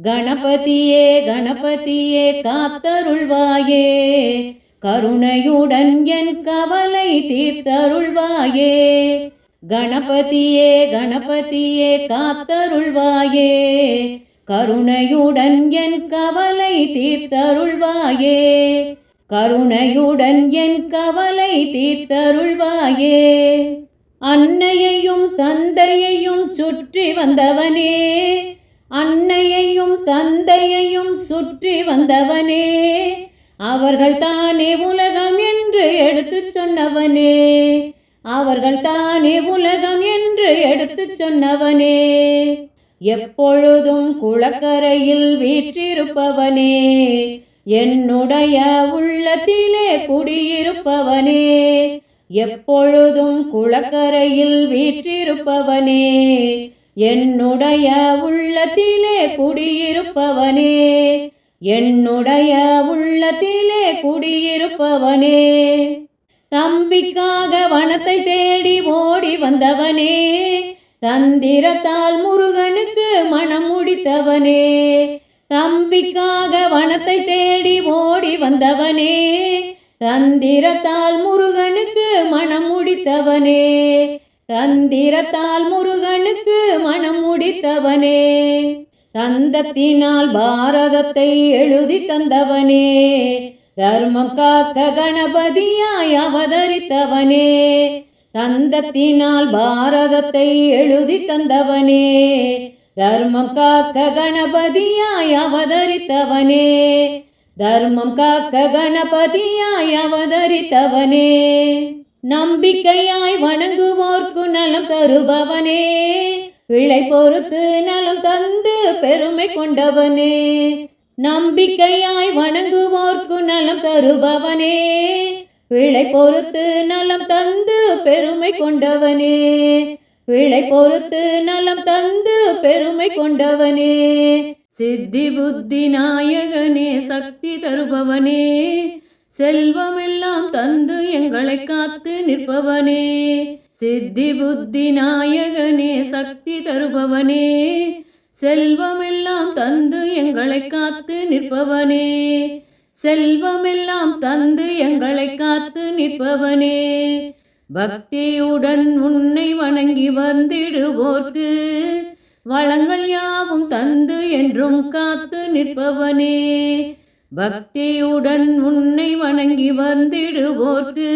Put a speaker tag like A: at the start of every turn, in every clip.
A: கணபதியே கணபதியே காத்தருள்வாயே, கருணையுடன் என் கவலை தீர்த்தருள்வாயே. கணபதியே கணபதியே காத்தருள்வாயே, கருணையுடன் என் கவலை தீர்த்தருள்வாயே. கருணையுடன் என் கவலை தீர்த்தருள்வாயே. அன்னையையும் தந்தையையும் சுற்றி வந்தவனே, அன்னையையும் தந்தையையும் சுற்றி வந்தவனே, அவர்கள் தானே உலகம் என்று எடுத்து சொன்னவனே, அவர்கள் தானே உலகம் என்று எடுத்து சொன்னவனே. எப்பொழுதும் குளக்கரையில் வீற்றிருப்பவனே, என்னுடைய உள்ளத்திலே குடியிருப்பவனே. எப்பொழுதும் குளக்கரையில் வீற்றிருப்பவனே, என்னுடைய உள்ளத்திலே குடியிருப்பவனே. என்னுடைய உள்ளத்திலே குடியிருப்பவனே. தம்பிக்காக வனத்தை தேடி ஓடி வந்தவனே, தந்திரத்தால் முருகனுக்கு மனம் முடித்தவனே. தம்பிக்காக வனத்தை தேடி ஓடி வந்தவனே, தந்திரத்தால் முருகனுக்கு மனம் முடித்தவனே. தந்திரத்தால் முருகனுக்கு மனம் முடித்தவனே. தந்தத்தினால் பாரதத்தை எழுதி தந்தவனே, தர்மம் காக்க கணபதியாய் அவதரித்தவனே. தந்தத்தினால் பாரதத்தை எழுதி தந்தவனே, தர்மம் காக்க கணபதியாய் அவதரித்தவனே. தர்மம் காக்க கணபதியாய் அவதரித்தவனே. நம்பிக்கையாய் வணங்குவோர்க்கு நலம் தருபவனே, பிழை பொறுத்து நலம் தந்து பெருமை கொண்டவனே. நம்பிக்கையாய் வணங்குவோர்க்கு நலம் தருபவனே, பிழை பொறுத்து நலம் தந்து பெருமை கொண்டவனே. பிழை பொறுத்து நலம் தந்து பெருமை கொண்டவனே. சித்தி புத்தி நாயகனே, சக்தி தருபவனே, செல்வமெல்லாம் தந்து எங்களை காத்து நிற்பவனே. சித்தி புத்தி நாயகனே, சக்தி தருபவனே, செல்வமெல்லாம் தந்து எங்களை காத்து நிற்பவனே. செல்வமெல்லாம் தந்து எங்களை காத்து நிற்பவனே. பக்தியுடன் உன்னை வணங்கி வந்திடுவோர்க்கு வளங்கள் யாவும் தந்து என்றும் காத்து நிற்பவனே. பக்தியுடன் உன்னை வணங்கி வந்திடுவோர்க்கு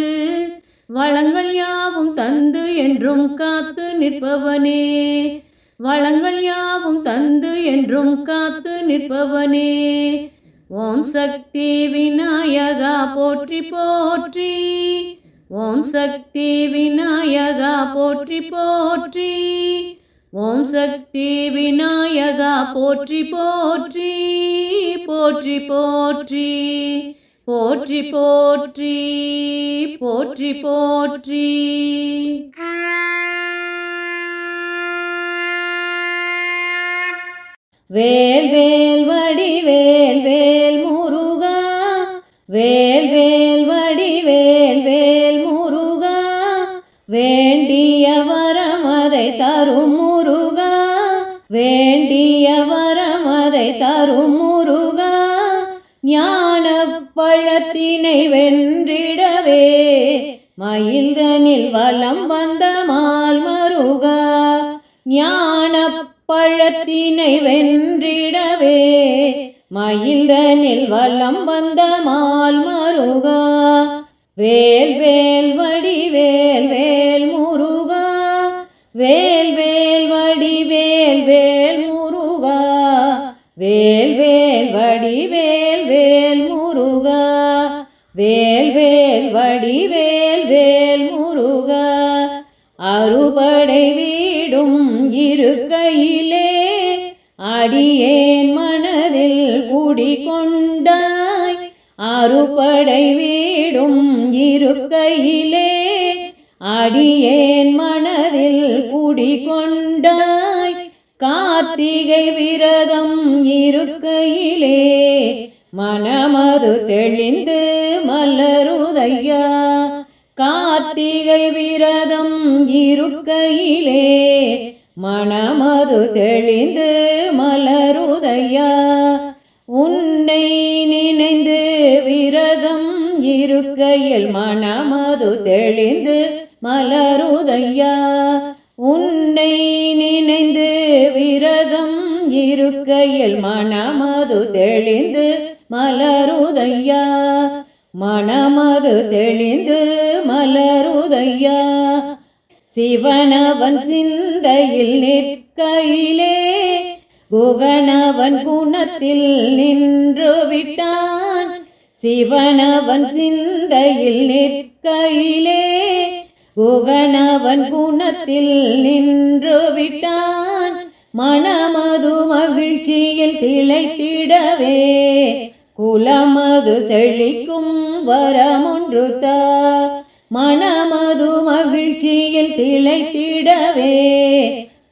A: வளங்கள் யாவும் தந்து என்றும் காத்து நிற்பவனே. வளங்கள் யாவும் தந்து என்றும் காத்து நிற்பவனே. ஓம் சக்தி விநாயகா போற்றி போற்றி. ஓம் சக்தி விநாயகா போற்றி போற்றி. ஓம் சக்தி விநாயகா போற்றி போற்றி. போற்றி போற்றி போற்றி போற்றி போற்றி போற்றி. வேல் வேல் வடிவேல் வேல் முருகா, வேல் வேல் வடிவேல் வேல் முருகா, வேண்டிய வரமதை தரும் முருகா, வேண்டிய வரமதை தரும் முருகா. ஞான பழத்தினை வென்றிடவே மயில்தனில் வலம் வந்த மால் மருகா. ஞான பழத்தினை வென்றிடவே மயில்தனில் வலம் வந்த மால் மருகா. வேல் வேல் வடிவேல் வேல் முருகா, வேல் வேல் வடிவேல் வேல் முருகா, வேல் வேல் வடிவேல் வேல் முருகா, வேல் வேல் வடிவேல் வேல் முருகா. அறுபடை வீடும் இருக்கையிலே அடியேன் மனதில் குடிகொண்டாய். அறுபடை வீடும் இருக்கையிலே அடியேன் மனதில் குடிகொண்டாய். கார்த்திகை விரதம் இருக்கையிலே மனமது தெளிந்து மலருதையா. கார்த்திகை விரதம் இருக்கையிலே மனமது தெளிந்து மலருதையா. உன்னை நினைந்து விரதம் இருக்கையில் மனமது தெளிந்து மலருதையா. உன்னை நினைந்து விரதம் இருக்கையில் மனமது தெளிந்து மலருதையா. மனமது தெளிந்து மலருதையா. சிவனவன் சிந்தையில் நிற்கையிலே குகனவன் குணத்தில் நின்று விட்டான். சிவனவன் சிந்தையில் நிற்கையிலே குகனவன் குணத்தில் நின்று விட்டான். மனமது மகிழ்ச்சியில் திளைத்திடவே குலமது செழிக்கும் வரமொன்று தா. மனமது மகிழ்ச்சியில் திளைத்திடவே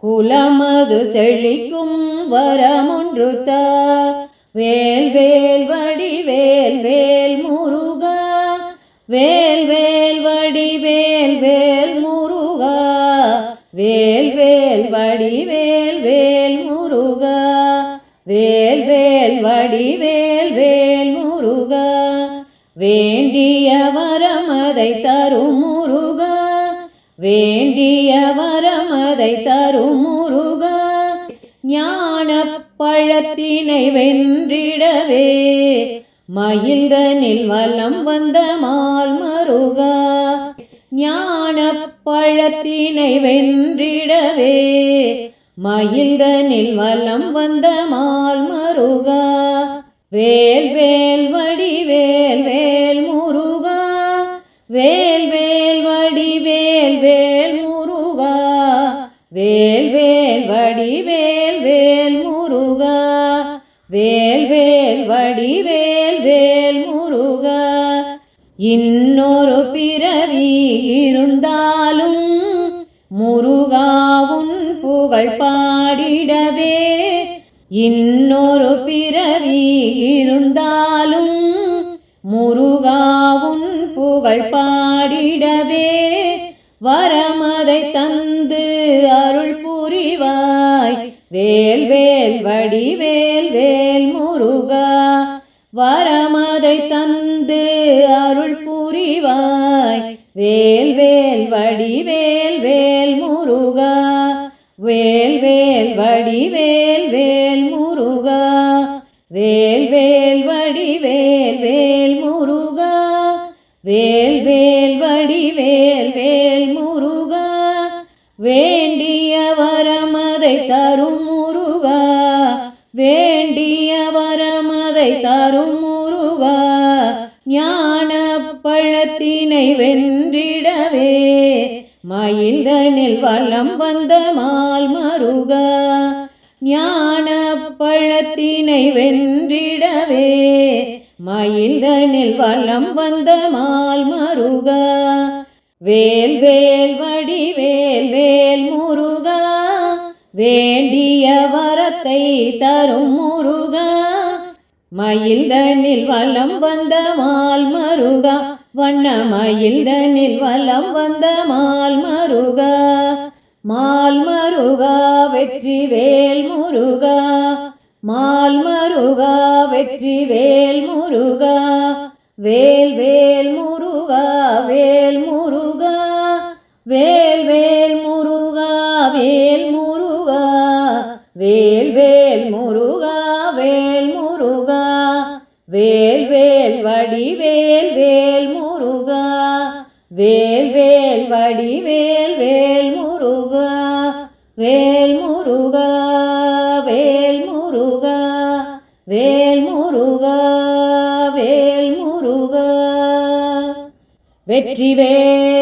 A: குலமது செழிக்கும் வரமொன்று தா. வேல் வேல் வடிவேல் வேல் முருகா. வேல் வேல் வடிவேல் வேல் முருகா. வேல் வேல் வடிவேல் வேல் முருகா. வேல் வேல் வடிவேல் வேல் முருகா. வேண்டிய வரமதை தரும் முருகா. வேண்டிய வரமதை தரும் முருகா. ஞான பழத்தினை வென்றிடவே மயில்தனில் வலம் வந்த மால் மருகா. ஞான பழத்தினை வென்றிடவே மயில்தனில் வலம் வந்த மால் மருகா. வேல் வேல் வடிவேல் வேல் முருகா. வேல் வேல் வடிவேல் வேல் முருகா. வேல் வேல் வடிவேல் வேல் முருகா. வேல் வேல் வடிவேல் வேல் முருகா. இன்னொரு பிறவி இருந்தாலும் முருகாவுன் புகழ் பாடிடவே. இன்னொரு பிறவி இருந்தாலும் முருகாவுன் புகழ் பாடிடவே. வரமதை தந்து அருள் புரிவாய் வேல் வேல் வடிவேல் வேல் முருகா. வரமதை தந்து அருள் புரிவாய் வேல் வேல் வடிவேல் வேல் முருகா. வேல் வேல் வடிவேல் வேல் முருகா. வேல் வேல் வடிவேல் வேல் முருகா. வேல் வேல் வடிவேல் வேல் முருகா. வேண்டிய வரமதை தரும் முருகா. வேண்டிய வரமதை தரும் முருகா. ஞான பழத்தினை வென்றிடவே மயில்தனில் வலம் வந்த மால் மருகா. ஞான பழத்தினை வென்றிடவே மயில்தனில் வலம் வந்த மால் மருகா. வேல் வேல் வடிவேல் வேல் முருகா. வேண்டிய வரத்தை தரும் முருகா. மயில்தனில் வலம் வந்த மால் மருகா. வண்ண மயில்தனில் வலம் வந்த மால் மருகா. மால் மருகா வெற்றி வேல் முருகா. மால் மருகா வெற்றி வேல் முருகா. வேல் வேல் முருகா வேல் முருகா. வேல் வேல் முருகா வேல் முருகா. வேல் வேல் முருகா வேல் முருகா. வேல் வேல் வடிவேல் வேல் முருகா. வேல் வேல் வடிவேல் வேல் முருகா. வேல் முருகா வேல் முருகா. வேல் முருகா வேல் முருகா. வெற்றிவேல்